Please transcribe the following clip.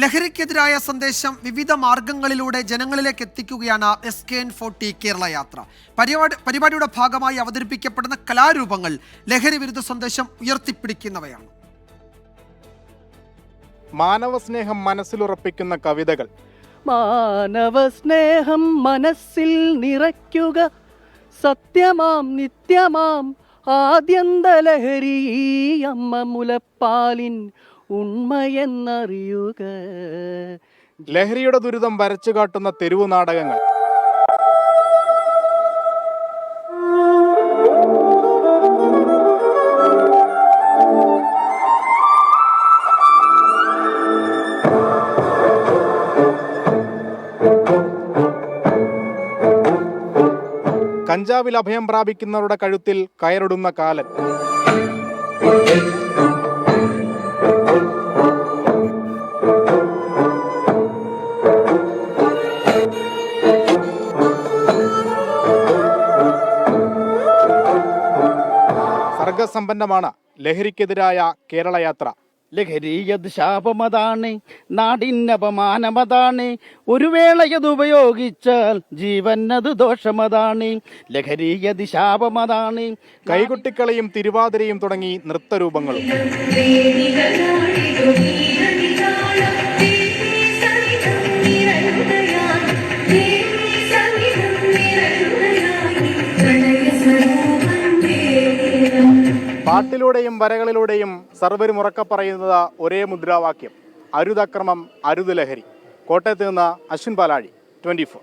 ലഹരിക്കെതിരായ സന്ദേശം വിവിധ മാർഗങ്ങളിലൂടെ ജനങ്ങളിലേക്ക് എത്തിക്കുകയാണ് SKN40 കേരള യാത്ര. പരിപാടിയുടെ ഭാഗമായി അവതരിപ്പിക്കപ്പെടുന്ന കലാരൂപങ്ങൾ ലഹരി വിരുദ്ധ സന്ദേശം ഉയർത്തിപ്പിടിക്കുന്നവയാണ്. മാനവസ്നേഹം മനസ്സിലുറപ്പിക്കുന്ന കവിതകൾ. മാനവസ്നേഹം മനസ്സിൽ നിറയ്ക്കുക, സത്യമാം നിത്യമാം ആദ്യന്തലഹരി അമ്മ മുലപ്പാലിൻ ഉണ്മയെന്നറിയുക. ലഹരിയുടെ ദുരിതം വരച്ചു കാട്ടുന്ന തെരുവു നാടകങ്ങൾ. കഞ്ചാവിൽ അഭയം പ്രാപിക്കുന്നവരുടെ കഴുത്തിൽ കയറിടുന്ന കാലൻ. സർഗസമ്പന്നമാണ് ലഹരിക്കെതിരായ കേരള യാത്ര. ലഹരിയത് ശാപമതാണ്, നാടിനപമാനമതാണ്. ഒരു വേളയത് ഉപയോഗിച്ചാൽ ജീവനത് ദോഷമതാണ്. ലഹരിയത് ശാപമതാണ്. കൈകൊട്ടിക്കളിയും തിരുവാതിരയും തുടങ്ങി നൃത്തരൂപങ്ങളും. പാട്ടിലൂടെയും വരകളിലൂടെയും സർവരും ഉറക്കെ പറയുന്നത് ഒരേ മുദ്രാവാക്യം: അരുതക്രമം, അരുത് ലഹരി. കോട്ടയത്ത് നിന്ന് അശ്വിൻ പാലാഴി, 24.